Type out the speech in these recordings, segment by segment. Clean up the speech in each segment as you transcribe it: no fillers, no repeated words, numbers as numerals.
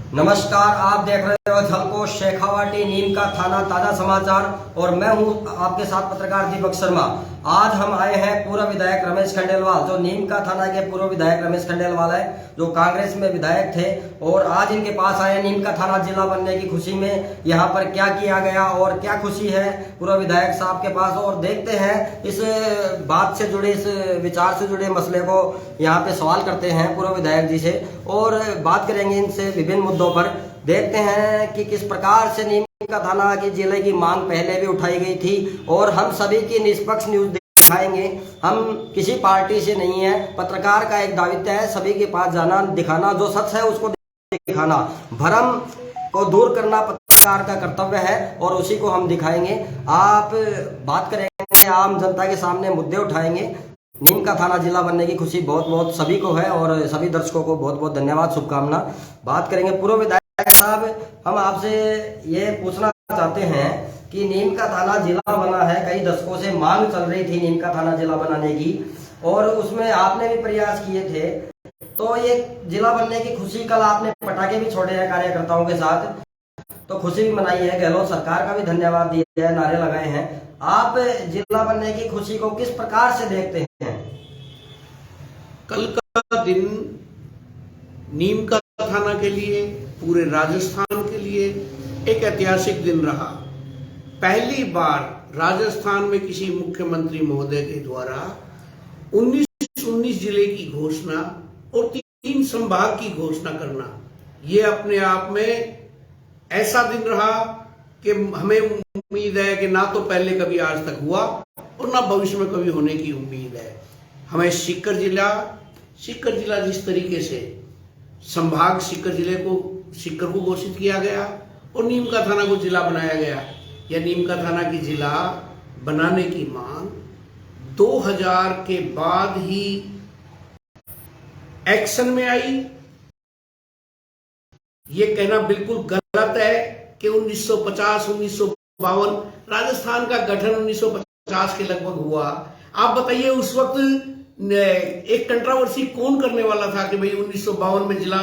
नमस्कार, आप देख रहे हो झलको शेखावाटी नीम का थाना ताजा समाचार और मैं हूं आपके साथ पत्रकार दीपक शर्मा। आज हम आए हैं पूर्व विधायक रमेश खंडेलवाल, जो नीम का थाना के पूर्व विधायक रमेश खंडेलवाल है, जो कांग्रेस में विधायक थे और आज इनके पास आए नीम का थाना जिला बनने की खुशी में। यहाँ पर क्या किया गया और क्या खुशी है पूर्व विधायक साहब के पास, और देखते हैं इस बात से जुड़े, इस विचार से जुड़े मसले को यहाँ पे सवाल करते हैं पूर्व विधायक जी से और बात करेंगे इनसे विभिन्न मुद्दों पर। देखते हैं कि किस प्रकार से नीम का थाना की जिले की मांग पहले भी उठाई गई थी और हम सभी की निष्पक्ष न्यूज दिखाएंगे। हम किसी पार्टी से नहीं है, पत्रकार का एक दायित्व है सभी के पास जाना, दिखाना, जो सच है उसको दिखाना, भ्रम को दूर करना पत्रकार का कर्तव्य है और उसी को हम दिखाएंगे। आप बात करेंगे, आम जनता के सामने मुद्दे उठाएंगे। नीम का थाना जिला बनने की खुशी बहुत बहुत सभी को है और सभी दर्शकों को बहुत बहुत धन्यवाद, शुभकामना। बात करेंगे पूर्व विधायक साहब, हम आपसे ये पूछना चाहते हैं कि नीम का थाना जिला बना है, कई दशकों से मांग चल रही थी नीम का थाना जिला बनाने की और उसमें आपने भी प्रयास किए थे, तो ये जिला बनने की खुशी, कल आपने पटाखे भी छोड़े हैं कार्यकर्ताओं के साथ, तो खुशी भी मनाई है, गहलोत सरकार का भी धन्यवाद दिया है, नारे लगाए हैं। आप जिला बनने की खुशी को किस प्रकार से देखते हैं? कल का दिन नीम का थाना के लिए, पूरे राजस्थान के लिए एक ऐतिहासिक दिन रहा। पहली बार राजस्थान में किसी मुख्यमंत्री महोदय के द्वारा 19 जिले की घोषणा और 3 संभाग की घोषणा करना, ये अपने आप में ऐसा दिन रहा कि हमें उम्मीद है कि ना तो पहले कभी आज तक हुआ और ना भविष्य में कभी होने की उम्मीद है। हमें सीकर जिला जिस तरीके से संभाग सीकर को घोषित किया गया और नीम का थाना को जिला बनाया गया, या नीम का थाना की जिला बनाने की मांग 2000 के बाद ही एक्शन में आई। ये कहना बिल्कुल गलत है कि 1950-1952 राजस्थान का गठन 1950 के लगभग हुआ। आप बताइए उस वक्त एक कंट्रोवर्सी कौन करने वाला था कि भाई 1952 में जिला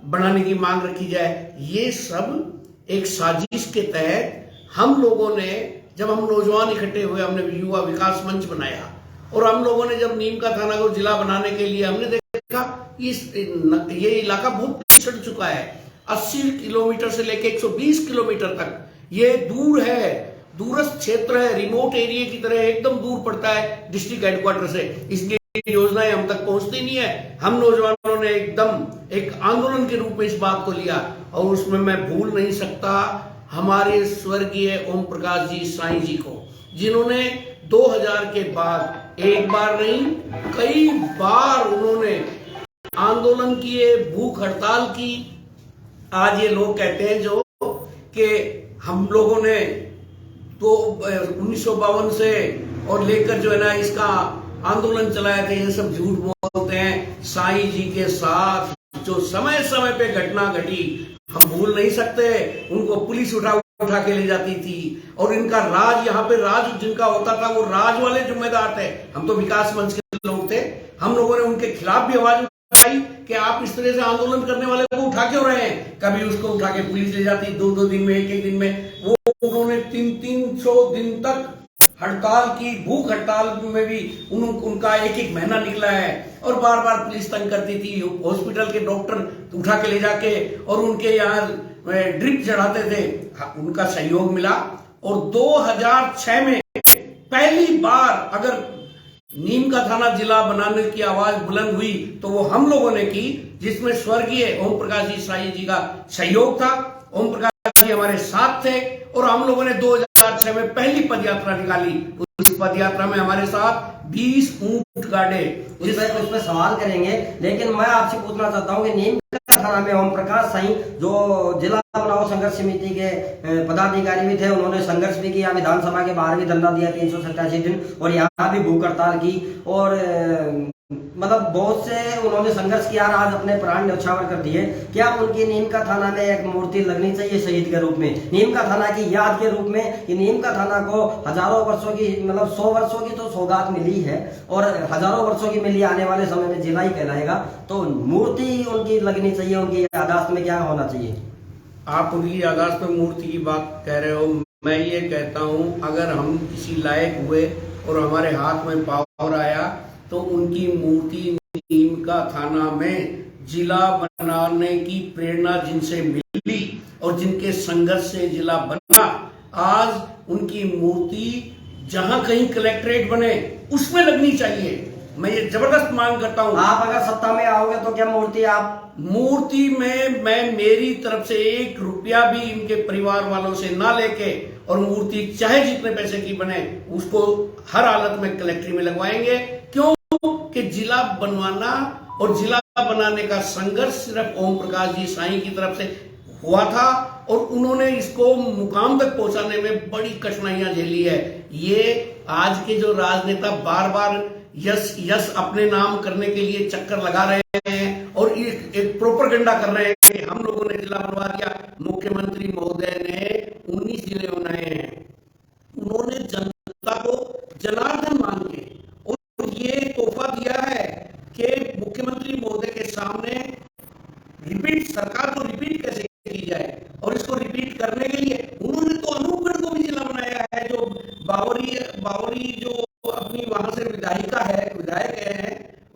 बनाने की मांग रखी जाए। ये सब एक साजिश के तहत हम लोगों ने, जब हम नौजवान इकट्ठे हुए, हमने युवा विकास मंच बनाया और हम लोगों ने जब नीम का थाना को जिला बनाने के लिए हमने देखा ये इलाका बहुत पिछड़ चुका है, 80 किलोमीटर से लेकर 120 किलोमीटर तक ये दूर है, दूरस्थ क्षेत्र है, रिमोट एरिया की तरह एकदम दूर पड़ता है डिस्ट्रिक्ट हेडक्वार्टर से, इसलिए योजनाएं हम तक पहुंचती नहीं है। हम नौजवानों ने एकदम एक आंदोलन के रूप में इस बात को लिया और उसमें मैं भूल नहीं सकता हमारे स्वर्गीय ओम प्रकाश जी साईं जी को, जिन्होंने 2000 के बाद एक बार नहीं कई बार उन्होंने आंदोलन किए, भूख हड़ताल की। आज ये लोग कहते हैं जो कि हम लोगों ने तो 1952 से और लेकर जो है ना इसका आंदोलन चलाया था, ये सब झूठ बोलते हैं। साईं जी के साथ जो समय समय पे घटना घटी हम भूल नहीं सकते। उनको पुलिस उठा के ले जाती थी और इनका राज, यहाँ पे राज जिनका होता था वो राज वाले जिम्मेदार थे, हम तो विकास मंच के लोग थे। हम लोगों ने उनके खिलाफ भी आवाज उठाई कि आप इस तरह से आंदोलन करने वाले को उठा क्यों रहे हैं। कभी उसको उठा के पुलिस ले जाती, 2-2 दिन में, 1-1 दिन में। वो उन्होंने 300 दिन तक हड़ताल की, भूख हड़ताल में भी उनका 1-1 महीना निकला है और बार बार पुलिस तंग करती थी। हॉस्पिटल के डॉक्टर उठा के ले जाके और उनके यहाँ ड्रिप चढ़ाते थे, उनका सहयोग मिला। और 2006 में पहली बार अगर नीम का थाना जिला बनाने की आवाज बुलंद हुई तो वो हम लोगों ने की, जिसमें स्वर्गीय ओम प्रकाश जी साईं जी का सहयोग था। ओम प्रकाश जी हमारे साथ थे और हम लोगों ने 2006 में पहली पदयात्रा निकाली। उस पदयात्रा में हमारे साथ 20 ऊंट गाड़े। उस पर सवाल करेंगे, लेकिन मैं आपसे पूछना चाहता हूँ कि नीम का थाना में ओम प्रकाश साईं जो जिला बनाओ संघर्ष समिति के पदाधिकारी भी थे, उन्होंने संघर्ष भी किया, विधानसभा के बाहर भी धरना दिया 387 दिन और यहाँ भी भूख हड़ताल की और मतलब बहुत से उन्होंने संघर्ष किया और आज अपने प्राण न्यौछावर कर दिए। क्या उनकी नीम का थाना में एक मूर्ति लगनी चाहिए शहीद के रूप में, नीम का थाना की याद के रूप में? कि नीम का थाना को हजारों वर्षों की, मतलब 100 वर्षों की तो सौगात मिली है और हजारों वर्षों की मिली, आने वाले समय में जिला ही कहलाएगा, तो मूर्ति उनकी लगनी चाहिए, उनकी यादाश्त में क्या होना चाहिए? आप उनकी याददाश्त पे मूर्ति की बात कह रहे हो। मैं ये कहता हूँ, अगर हम किसी लायक हुए और हमारे हाथ में पावर आया तो उनकी मूर्ति नीम का थाना में जिला बनाने की प्रेरणा जिनसे मिली और जिनके संघर्ष से जिला बना, आज उनकी मूर्ति जहां कहीं कलेक्ट्रेट बने उसमें लगनी चाहिए। मैं ये जबरदस्त मांग करता हूं। आप अगर सत्ता में आओगे तो क्या मूर्ति में मैं मेरी तरफ से 1 रुपया भी इनके परिवार वालों से ना लेके, और मूर्ति चाहे जितने पैसे की बने उसको हर हालत में कलेक्ट्री में लगवाएंगे। क्यों कि जिला बनवाना और जिला बनाने का संघर्ष सिर्फ ओम प्रकाश जी साईं की तरफ से हुआ था, और उन्होंने इसको मुकाम तक पहुंचाने में बड़ी कठिनाइयां झेली है। ये आज के जो राजनेता बार बार यश यश अपने नाम करने के लिए चक्कर लगा रहे हैं और एक प्रोपेगेंडा कर रहे हैं कि हम लोगों ने जिला बनवा दिया। मुख्यमंत्री महोदय ने 19 जिले बनाए हैं। उन्होंने जनता को जनार्दन मान के और ये तोहफा दिया है कि मुख्यमंत्री महोदय के सामने रिपीट, सरकार को रिपीट कैसे की जाए, और इसको रिपीट करने के लिए उन्होंने तो अनूपगढ़ को भी जिला बनाया है। जो बावरी जो अपनी वहां से विधायक है,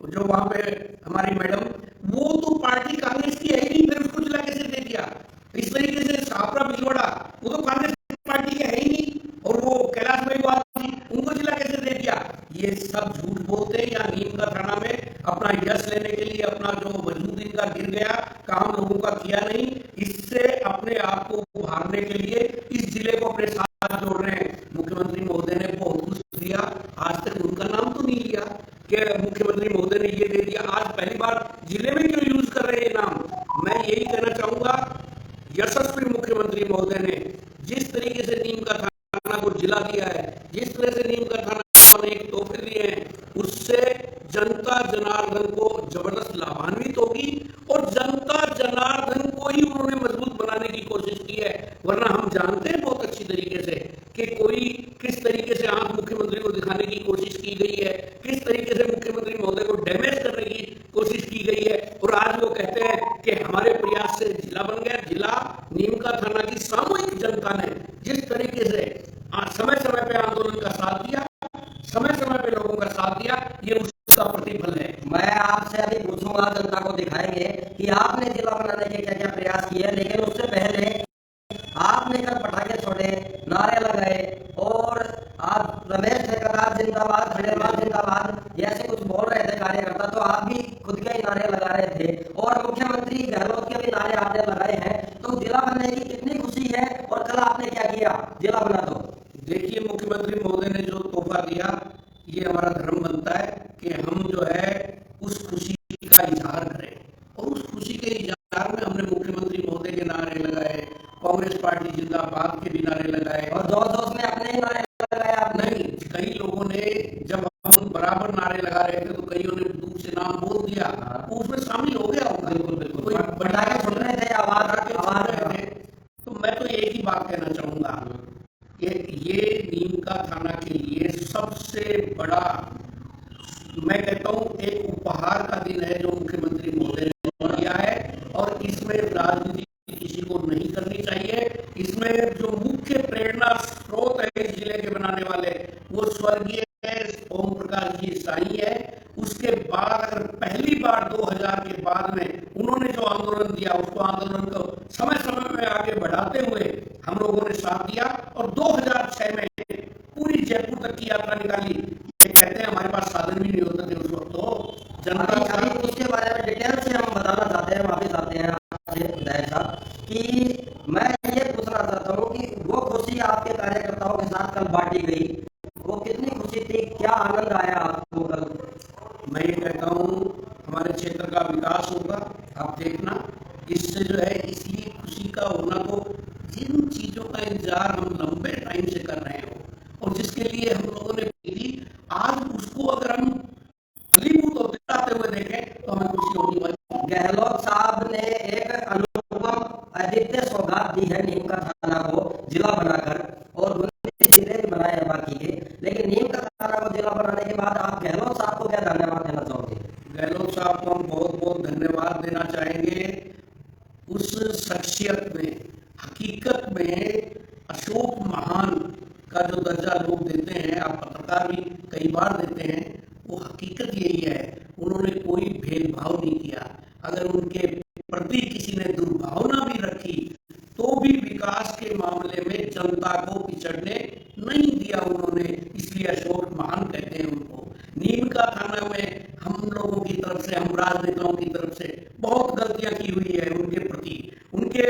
जो वहां पे हमारी मैडम, वो तो पार्टी कांग्रेस की है ही नहीं, फिर उसको जिला कैसे दे दिया। इस तरीके से छापरा भीलवाड़ा, वो तो कांग्रेस पार्टी के है ही नहीं, और वो कैलाश मेघवाल थी, उनको जिला कैसे दे दिया। ये सब झूठ बोलते हैं या नीम का थाना में अपना यश लेने के लिए, अपना जो वजूद इनका गिर गया, काम लोगों का किया नहीं, इससे अपने आप को उभारने के लिए इस जिले को अपने साथ जोड़ रहे हैं। मुख्यमंत्री महोदय ने बहुत कुछ दिया, आज तक उनका नाम तो नहीं लिया कि मुख्यमंत्री महोदय ने ये दे दिया। आज पहली बार जिले में क्यों यूज कर रहे हैं नाम। मैं यही कहना चाहूंगा, यशस्वी मुख्यमंत्री महोदय ने जिस तरीके से नीम का थाना को जिला दिया है, जिस तरह से नीम का थाना को अनेक तोहफे दिए हैं, उससे जनता जनार्दन को जबरदस्त लाभान्वित होगी, और जनता जनार्दन को ही उन्होंने मजबूत बनाने की कोशिश की है। वरना हम जानते हैं बहुत अच्छी तरीके से कि कोई किस तरीके से आंख मुख्यमंत्री को दिखाने की कोशिश की गई है, किस तरीके से मुख्यमंत्री महोदय को डैमेज करने की कोशिश की गई है। और आज वो कहते हैं कि हमारे प्रयास से जिला बन गया। जिला नीम का थाना की सामूहिक जनता ने जिस तरीके से समय समय पे आंदोलन का साथ दिया, समय समय पे लोगों का साथ दिया, ये उसका प्रतिफल है। मैं आपसे अभी पूछूंगा, जनता को दिखाएंगे कि आपने जिला बनाने के क्या क्या प्रयास किए, लेकिन उससे पहले आपने कल पटाखे छोड़े, नारे लगाए, और आप रमेश ठेकेदार जिंदाबाद, खंडेलवाल जिंदाबाद ऐसे कुछ बोल रहे थे कार्यकर्ता, तो आप भी खुद के ही नारे लगा रहे थे, और मुख्यमंत्री गहलोत के भी नारे आपने लगाए हैं। तो जिला बनने की कितनी खुशी है, और कल आपने क्या किया जिला बना? तो देखिए, मुख्यमंत्री महोदय ने जो तोहफा दिया, ये हमारा धर्म बनता है कि हम जो है उस खुशी का इजहार करें, और उस खुशी के इजहार में हमने मुख्यमंत्री महोदय के नारे लगाए, कांग्रेस पार्टी जिंदाबाद के भी नारे लगाए, और जोश में अपने ही नारे लगाए आप? नहीं, कई लोगों ने, जब हम बराबर नारे लगा रहे थे तो कईयों ने दूर से नाम बोल दिया, उसमें शामिल हो गया होगा। कोई पटाखे छोड़ रहे थे, आवाज रहे थे। तो मैं तो एक ही बात कहना चाहूंगा कि ये नीम का थाना के लिए सबसे बड़ा, मैं कहता हूं, एक उपहार का दिन है जो मुख्यमंत्री महोदय ने दिया है, और इसमें राजनीति किसी को नहीं करनी चाहिए। इसमें जो मुख्य प्रेरणा स्रोत है इस जिले के बनाने वाले, वो स्वर्गीय ओम प्रकाश जी साईं है। उसके बाद अगर पहली बार 2000 के बाद में उन्होंने जो आंदोलन दिया, उसको आंदोलन को समय समय में आगे बढ़ाते हुए हम लोगों ने साथ दिया, और 2006 में पूरी जयपुर तक की यात्रा निकाली। ये कहते हैं हमारे पास साधन भी नहीं होते थे उस वक्त, तो जनता अभी उसके बारे में डिटेल से हम बताना चाहते हैं, वापिस आते हैं आपसे विधायक साहब, कि मैं ये पूछना चाहता हूँ कि वो खुशी आपके कार्यकर्ताओं के साथ कल बांटी गई, वो कितनी खुशी थी, क्या आनंद आया आपको कल? मैं ये कहता हूँ हमारे क्षेत्र का विकास होगा, आप देखना। इससे जो है, इसलिए खुशी का होना, तो जिन चीजों का इंतजार हम लंबे टाइम से कर रहे हो और जिसके लिए हम लोगों ने की, आज उसको अगर हम फलीभूत होते आते हुए देखें तो हमें खुशी होनी वाली। गहलोत साहब ने एक अनुपम अद्वितीय सौगात दी है नीम का थाना को जिला बनाकर, और 19 जिले भी बनाए हैं बाकी के, लेकिन नीम का थाना को जिला बनाने के बाद आप गहलोत साहब को क्या धन्यवाद देना चाहोगे? गहलोत साहब को हम बहुत बहुत धन्यवाद देना चाहेंगे। उस शख्सियत में हकीकत में अशोक महान का जो दर्जा लोग देते हैं, आप पत्रकार भी कई बार देते हैं, वो हकीकत यही है, उन्होंने कोई भेदभाव नहीं किया। अगर उनके प्रति किसी ने दुर्भावना भी रखी तो भी विकास के मामले में जनता को पिछड़ने नहीं दिया उन्होंने, इसलिए अशोक महान कहते हैं उनको। नीम का थाना में हम लोगों की तरफ से, हम राजनेताओं की तरफ से बहुत गलतियां की हुई है उनके प्रति, उनके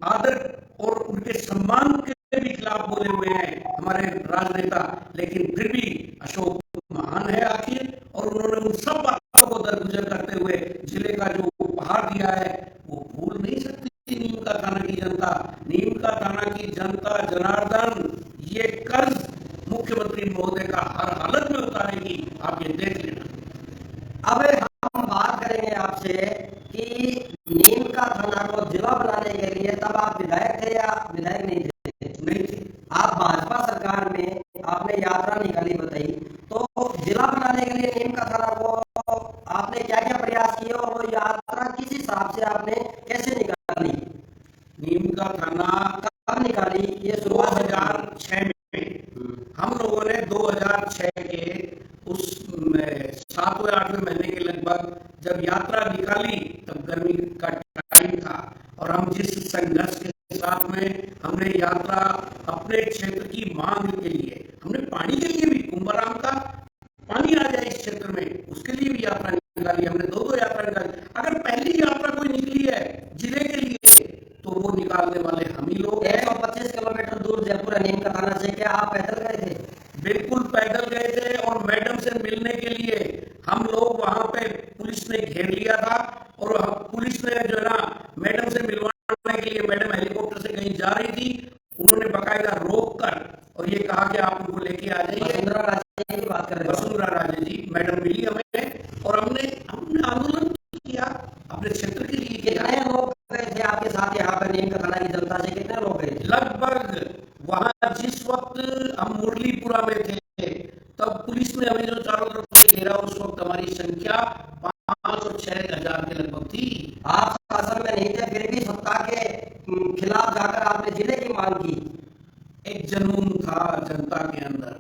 आदर और उनके सम्मान के भी खिलाफ बोले हुए हैं हमारे राजनेता, लेकिन फिर भी अशोक महान है आखिर, और उन्होंने उन सब बातों को दरगुजर करते हुए जिले का जो उपहार दिया है वो भूल नहीं सकती नीम का थाना की जनता। नीम का थाना की जनता जनार्दन ये कर्ज मुख्यमंत्री महोदय का हर हालत में उतारेगी, आप ये देख लेना। अब हम बात करेंगे आपसे कि नीम का थाना को जिला बनाने के लिए तब आप विधायक थे या विधायक नहीं थे? नहीं थे। आप भाजपा सरकार में आपने यात्रा निकाली बताई, तो जिला बनाने के लिए नीम का थाना को आपने क्या क्या प्रयास किए और वो यात्रा किस हिसाब से आपने कैसे निकाली? नीम का थाना कब निकाली ये शुरुआत? 2006 में हम लोगों ने 2006 के उस 7वें 8वें महीने के लगभग जब यात्रा निकाली, तब गर्मी का टाइम था, और हम जिस संघर्ष के साथ में हमने यात्रा अपने क्षेत्र की मांग के लिए, हमने पानी के लिए भी, कुंभराम का पानी आ जाए इस क्षेत्र में, उसके लिए भी यात्रा निकाली। हमने दो यात्रा निकाली। अगर पहली यात्रा कोई निकली है जिले के लिए तो वो निकालने वाले हम ही लोग हैं। 125 किलोमीटर दूर जयपुर नीम का थाना से, क्या आप पैदल गए थे? बिल्कुल पैदल गए थे, और मैडम से मिलने के लिए हम लोग वहां पे, पुलिस ने घेर लिया था, और पुलिस ने जो है ना मैडम से मिलवाने के लिए, मैडम हेलीकॉप्टर से कहीं जा रही थी, उन्होंने बकायदा रोक कर और ये कहा कि आप उनको लेके आ जाइए। वसुंधरा राजे की बात कर रहे हो? वसुंधरा राजे जी, मैडम मिली हमें, और हमने आंदोलन किया अपने क्षेत्र के लिए। कितने लोग गए थे आपके साथ यहाँ पर नीम का थाना की जनता से? कितने लोग गए थे? लगभग वहां जिस वक्त हम मुरलीपुरा में थे, तब पुलिस ने हमें जो चारों तरफ से घेरा, उस वक्त हमारी संख्या 5 और 6 हजार के लगभग थी। आप शासन में नहीं थे, फिर भी सत्ता के खिलाफ जाकर आपने जिले की मांग की। एक जुनून था जनता के अंदर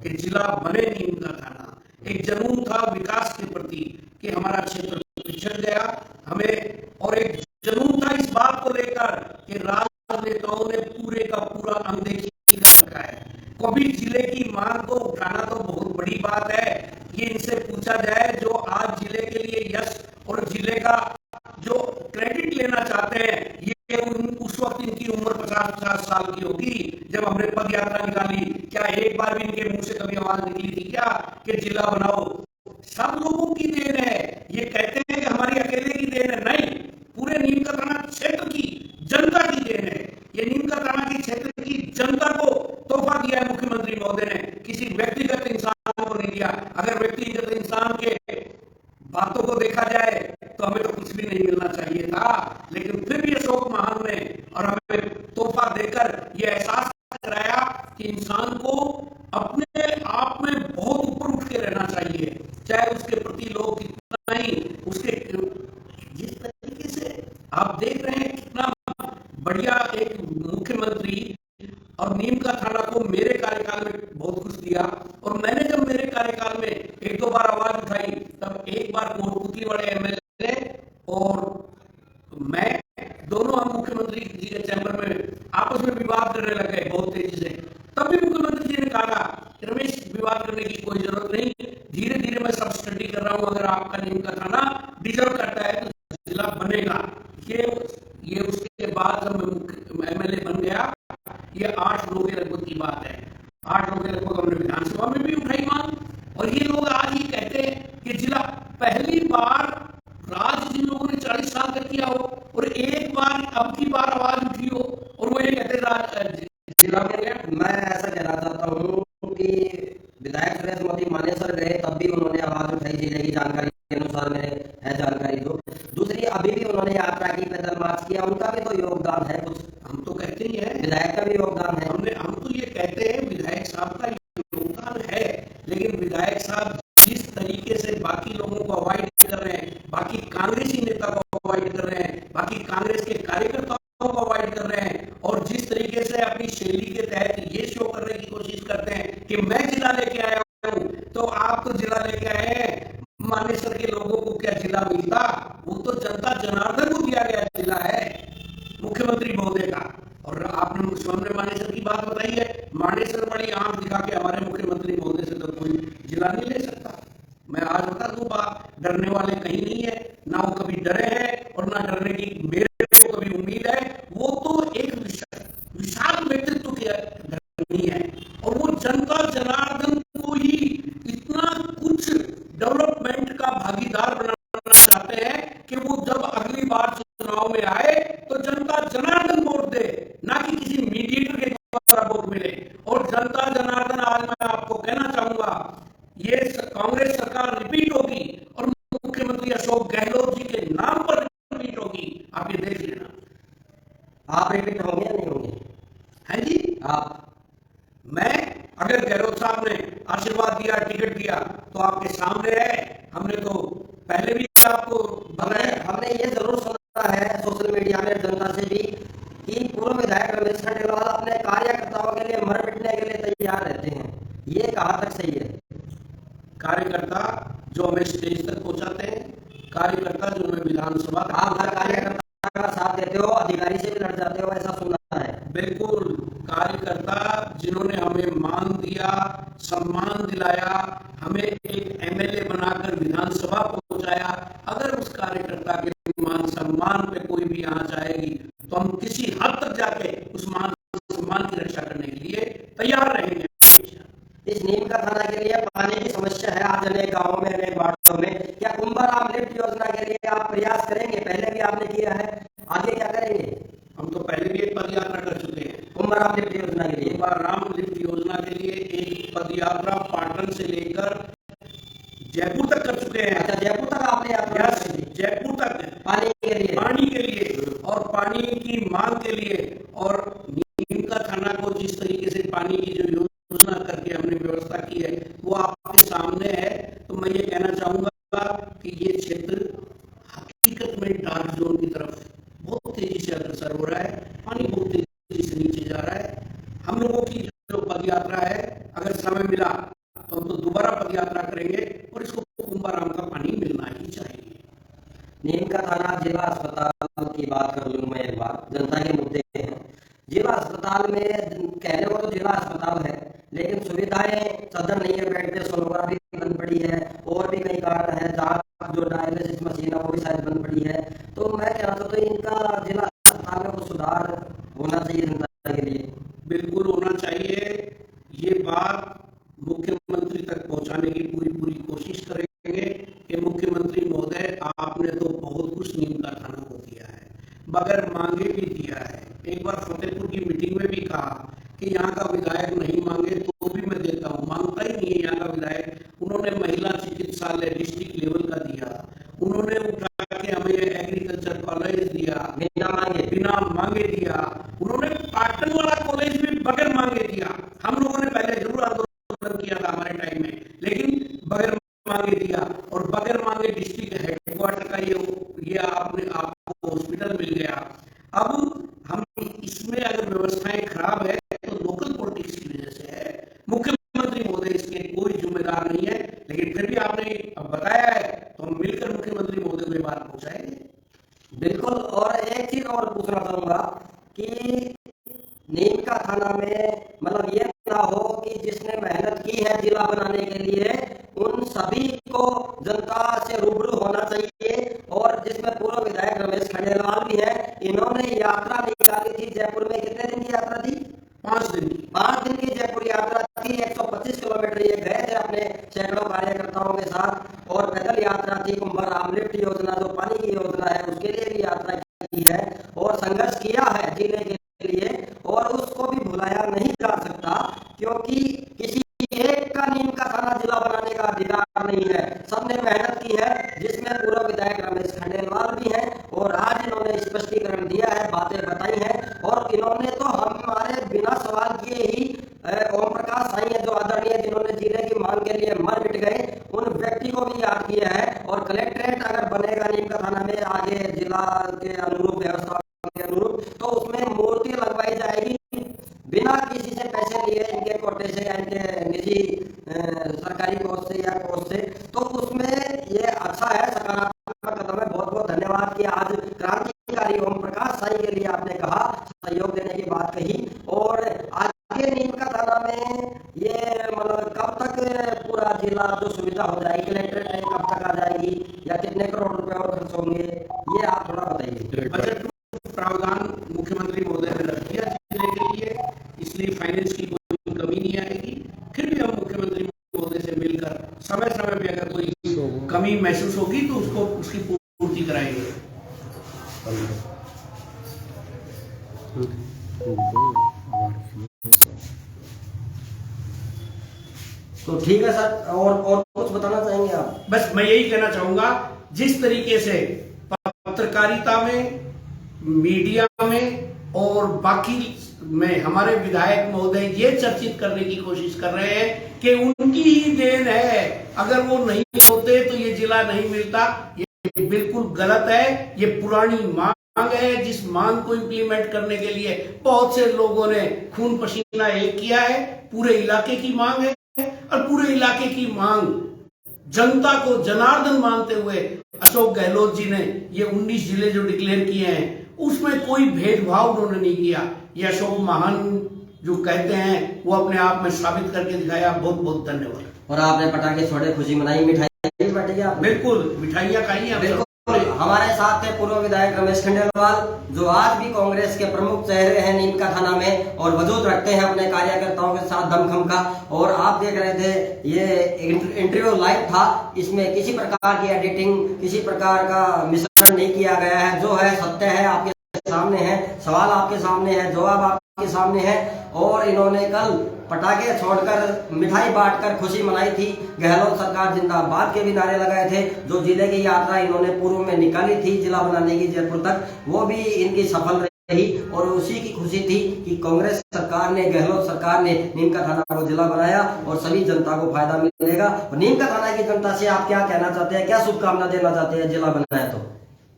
कि जिला बने नीम का थाना, एक जुनून था विकास के प्रति कि हमारा क्षेत्र पिछड़ गया हमें, और एक जुनून था इस बात को लेकर कि राजनेताओं ने पूरे का पूरा अनदेखी कर रखा है। कभी जिले की मांग को उठाना तो बहुत बड़ी बात है, ये इनसे पूछा जाए जो आज जिले के लिए यश और जिले का जो क्रेडिट लेना चाहते हैं, ये उस वक्त इनकी उम्र 50-50 साल की होगी जब हमने पद यात्रा निकाली। क्या एक बार भी इनके मुंह से कभी आवाज निकली थी क्या कि जिला बनाओ? सब लोगों की देन है। ये कहते हैं कि हमारी अकेले की देन है, नहीं, पूरे नीम का थाना क्षेत्र की जनता की देन है। ये नीम का थाना की क्षेत्र की जनता को तोहफा दिया है मुख्यमंत्री महोदय ने, किसी व्यक्तिगत इंसान को नहीं दिया। अगर व्यक्तिगत इंसान के बातों को देखा जाए तो हमें तो कुछ भी नहीं मिलना चाहिए था, लेकिन फिर भी अशोक महान ने और हमें तोहफा देकर यह एहसास कराया कि इंसान को अपने आप में बहुत ऊपर उठ के रहना चाहिए, चाहे उसके प्रति लोग कितना ही उसके, जिस तरीके से आप देख रहे हैं कितना बढ़िया एक मुख्यमंत्री, और नीम का थाना को मेरे कार्यकाल में बहुत कुछ दिया। और मैंने जब मेरे कार्यकाल में 1-2 बार आवाज उठाई, तब एक बार कोटपुतली वाले एमएलए और मैं दोनों हम मुख्यमंत्री जी के चैम्बर में आपस में विवाद करने लगे बहुत तेजी से। तब भी मुख्यमंत्री जी ने कहा कि रमेश, विवाद करने की कोई जरूरत नहीं, धीरे धीरे मैं सब स्टडी कर रहा हूं, अगर आपका नीम का थाना डिजर्व करता है तो जिला बनेगा। ये उसके बाद जब एमएलए बन गया, ये 8 लोगों के लगभग की बात है, 8 लोगों के लगभग हमने विधानसभा में भी उठाई मांग, और ये लोग आज ही कहते हैं कि जिला, पहली बार राज जिन लोगों ने 40 साल तक किया हो और एक बार अब की बार आवाज उठी हो और वो ये कहते जिला बन गया। मैं ऐसा कहना चाहता हूँ कि विधायक सुरेश मोदी मानेसर गए, तब भी उन्होंने आवाज उठाई जिले की जानकारी के अनुसार मेरे है जानकारी। तो दूसरी, अभी भी उन्होंने यात्रा की, पैदल मार्च किया, उनका भी तो योगदान है कुछ? हम तो कहते ही है विधायक का भी योगदान है। हम तो ये कहते हैं विधायक साहब का योगदान है, लेकिन विधायक साहब जिस तरीके से बाकी लोगों को अवॉइड कर रहे हैं, बाकी कांग्रेसी नेता को अवॉइड कर रहे हैं, बाकी कांग्रेस के कार्यकर्ताओं को अवॉइड कर रहे हैं, शैली के तहत ये शो करने की कोशिश करते हैं कि मैं जिला लेके आया हूं, तो आप तो जिला लेके आए हैं, मानेसर के लोगों को क्या जिला मिलता? वो तो जनता जनार्दन को दिया गया जिला है मुख्यमंत्री महोदय का। और आपने सामने मानेसर की बात बताई है, मानेसर वाली आंख दिखा के हमारे मुख्यमंत्री महोदय से तो कोई जिला नहीं ले सकता। मैं आज बता दूं बात, डरने वाले कहीं नहीं है, ना वो कभी डरे हैं और ना डरने की मेरे को कभी उम्मीद है। वो तो एक विशाल व्यक्तित्व की धर्मी है और वो जनता जनार्दन को ही इतना कुछ डेवलपमेंट का भागीदार बनाना चाहते हैं कि वो जब अगली बार चुनाव में आए तो जनता जनार्दन वोट दे, ना कि किसी मीडिएटर के द्वारा वोट मिले। और जनता जनार्दन, आज मैं आपको कहना चाहूंगा, ये कांग्रेस सरकार रिपीट होगी और मुख्यमंत्री अशोक गहलोत जी के नाम पर रिपीट होगी, आप ये देख लेना। आप रिपीट होंगे या नहीं होंगे? है जी, आप मैं अगर गहलोत साहब ने आशीर्वाद दिया, टिकट दिया, तो आपके सामने है। हमने तो पहले भी आपको बताया। हमने ये जरूर सुना है सोशल मीडिया में जनता से भी कि पूर्व विधायक रमेश खंडेलवाल अपने कार्यकर्ताओं के लिए मर मिटने के लिए तैयार रहते हैं, ये कहाँ तक सही है? कार्यकर्ता जो हमें स्टेज तक पहुंचाते हैं, कार्यकर्ता जो हमें विधानसभा, आप हर कार्यकर्ता का साथ देते हो, अधिकारी से भी लड़ जाते हो, ऐसा सुना है। बिल्कुल, कार्यकर्ता जिन्होंने हमें मान दिया, सम्मान दिलाया, हमें एक एमएलए बनाकर विधानसभा पहुंचाया, अगर उस कार्यकर्ता के मान सम्मान पे कोई भी आंच आएगी तो हम किसी हद तक जाके उस मान सम्मान की रक्षा करने के लिए तैयार रहेंगे। इस नीम का थाना के लिए पानी की समस्या है आज अनेक गाँवों में, अनेक वार्डों में। क्या कुंभाराम लिफ्ट योजना के लिए आप प्रयास करेंगे? पहले भी आपने किया है, आगे क्या करेंगे? हम तो पहले भी एक पद यात्रा कर चुके हैं कुंभाराम लिफ्ट योजना के लिए। कुंभाराम लिफ्ट योजना के लिए एक पद यात्रा पाटन से लेकर जयपुर तक कर चुके हैं। अच्छा, जयपुर तक आपने यात्रा यस, की? जयपुर तक पानी के लिए, पानी के लिए और पानी की मांग के लिए। और नीम का थाना को जिस तरीके से पानी की जो योजना करके हमने व्यवस्था की है वो आपके सामने है। तो मैं ये कहना चाहूंगा कि ये क्षेत्र हकीकत में डार्क जोन की तरफ बहुत तेजी से अग्रसर हो रहा है, पानी बहुत तेजी से नीचे जा रहा है। हम लोगों की जो पद यात्रा है, अगर समय मिला तो हम तो दोबारा पद यात्रा करेंगे और इसको कुंभाराम का पानी मिलना ही चाहिए। नीम का थाना जिला अस्पताल की बात कर लूं मैं एक बार, जनता के मुद्दे हैं। जिला अस्पताल में कहने को तो जिला अस्पताल है, लेकिन सुविधाएं सदर नहीं है, बेड पे सोनोग्राफी बंद पड़ी है और भी कई कारण है, जांच जो डायलिसिस मशीन है वो भी शायद बंद पड़ी है। तो मैं कह रहा था, तो इनका जिला अस्पताल में कुछ सुधार होना चाहिए जनता के लिए। बिल्कुल होना चाहिए। ये बात मुख्यमंत्री तक पहुंचाने की पूरी कोशिश करेंगे कि मुख्यमंत्री महोदय, आपने तो बहुत कुछ नीम का थाना को दिया है, बगैर मांगे भी दिया है। एक बार फतेहपुर की मीटिंग में भी कहा कि यहाँ का विधायक नहीं मांगे तो भी मैं देता हूँ, मांगता ही नहीं है यहाँ का विधायक। उन्होंने महिला चिकित्सालय डिस्ट्रिक्ट लेवल का दिया, उन्होंने उठा के हमें एग्रीकल्चर कॉलेज दिया, बिना मांगे दिया। उन्होंने पाटन वाला कॉलेज भी बगैर मांगे दिया। हम लोगों ने पहले जरूर आंदोलन किया था हमारे टाइम में, लेकिन बगैर मांगे दिया। और बगैर मांगे डिस्ट्रिक्ट हेडक्वार्टर का ये आपको हॉस्पिटल मिल गया। अब हम इसमें अगर व्यवस्थाएं खराब है तो लोकल पॉलिटिक्स की वजह से है, मुख्यमंत्री महोदय इसके कोई जिम्मेदार नहीं है। लेकिन फिर भी आपने अब बताया है तो हम मिलकर मुख्यमंत्री महोदय को ये बात पहुंचाएंगे। बिल्कुल। और एक चीज और पूछना चाहूंगा कि नीम का थाना में मतलब ये ना हो कि जिसने मेहनत की है जिला बनाने के लिए, उन सभी को जनता से रूबरू होना चाहिए। और जिसमें पूर्व विधायक रमेश खंडेलवाल भी है, इन्होंने यात्रा निकाली थी जयपुर में। कितने दिन की यात्रा थी? 5 दिन की। 5 दिन की जयपुर यात्रा थी। 125 किलोमीटर ये गए थे अपने सैकड़ों कार्यकर्ताओं के साथ, और पैदल यात्रा थी। कुंभाराम लिफ्ट योजना जो पानी की योजना है उसके लिए भी यात्रा की है और संघर्ष किया है जीने के लिए, और उसको भी भुलाया नहीं जा सकता, क्योंकि किसी एक का नीम का थाना जिला बनाने का अधिकार नहीं है। सबने मेहनत की है, जिसमें पूर्व विधायक रमेश खंडेलवाल भी हैं, और आज इन्होंने स्पष्टीकरण दिया है, बातें बताई हैं। और इन्होंने तो हमारे बिना सवाल किए ही ओम प्रकाश साई है जो आदरणीय, जिन्होंने जिले की मांग के लिए मर मिट गए, उन व्यक्ति को भी याद किया है। और कलेक्ट्रेट अगर बनेगा नीम का थाना में आगे जिला के अनुरूप व्यवस्था के अनुरूप, तो उसमें मूर्ति लगवाई जाएगी बिना नौकरी से या इनके निजी सरकारी कोर्स से या कोर्स से, तो उसमें ये अच्छा है, सकारात्मक कदम है। बहुत बहुत धन्यवाद कि आज क्रांतिकारी ओम प्रकाश साई के लिए आपने कहा, सहयोग देने की बात कही। और आगे नीम का थाना में ये मतलब कब तक पूरा जिला जो सुविधा हो जाएगी, कलेक्ट्रेट लाइन कब तक आ जाएगी या कितने करोड़ रुपए और खर्च होंगे, ये आप थोड़ा बताइए। बजट में प्रावधान मुख्यमंत्री महोदय ने रख दिया जिले के लिए, इसलिए फाइनेंस की कोई कमी नहीं आएगी। फिर भी हम मुख्यमंत्री महोदय से मिलकर समय समय पे अगर कोई कमी महसूस होगी तो उसको उसकी पूर्ति कराएंगे। तो ठीक है सर, और कुछ बताना चाहेंगे आप? बस मैं यही कहना चाहूंगा, जिस तरीके से पत्रकारिता में, मीडिया में और बाकी में हमारे विधायक महोदय ये चर्चित करने की कोशिश कर रहे हैं कि उनकी ही देन है, अगर वो नहीं होते तो ये जिला नहीं मिलता, ये बिल्कुल गलत है। ये पुरानी मांग है, जिस मांग को इम्प्लीमेंट करने के लिए बहुत से लोगों ने खून पसीना एक किया है। पूरे इलाके की मांग है और पूरे इलाके की मांग जनता को जनार्दन मानते हुए अशोक गहलोत जी ने ये 19 जिले जो डिक्लेयर किए हैं उसमें कोई भेदभाव उन्होंने नहीं किया। ये अशोक महान जो कहते हैं वो अपने आप में साबित करके दिखाया। बहुत बहुत धन्यवाद। और आपने पटाखे छोड़े, खुशी मनाई, मिठाई बांटी आप? बिल्कुल, मिठाइयाँ खाई हैं। बिल्कुल। हमारे साथ थे पूर्व विधायक रमेश खंडेलवाल, जो आज भी कांग्रेस के प्रमुख चेहरे हैं नीम का थाना में और वजूद रखते हैं अपने कार्यकर्ताओं के साथ दमखम का। और आप देख रहे थे ये इंटरव्यू लाइव था, इसमें किसी प्रकार की एडिटिंग, किसी प्रकार का मिश्रण नहीं किया गया है। जो है सत्य है, आपके सामने है, सवाल आपके सामने है, जवाब आपके सामने है। और इन्होंने कल पटाखे छोड़कर मिठाई बांटकर खुशी मनाई थी। गहलोत सरकार जिंदाबाद के भी नारे लगाए थे। जो जिले की यात्रा इन्होंने पूर्व में निकाली थी जिला बनाने की जयपुर तक, वो भी इनकी सफल रही और उसी की खुशी थी कि कांग्रेस सरकार ने, गहलोत सरकार ने नीम का थाना को जिला बनाया और सभी जनता को फायदा मिलेगा। और नीम का थाना की जनता से आप क्या कहना चाहते हैं, क्या शुभकामना देना चाहते हैं जिला बनाया तो?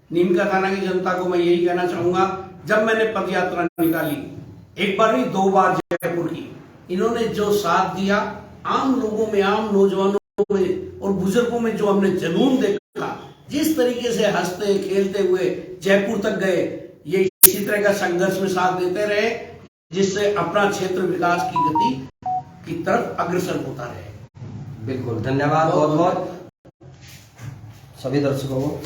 नीम का थाना की जनता को मैं यही कहना चाहूंगा, जब मैंने पद यात्रा निकाली, एक बार नहीं 2 बार जयपुर की, इन्होंने जो साथ दिया, आम लोगों में, आम नौजवानों में और बुजुर्गों में जो हमने जुनून देखा, जिस तरीके से हंसते खेलते हुए जयपुर तक गए, ये इसी तरह का संघर्ष में साथ देते रहे, जिससे अपना क्षेत्र विकास की गति की तरफ अग्रसर होता रहे। बिल्कुल, धन्यवाद बहुत बहुत सभी दर्शकों को।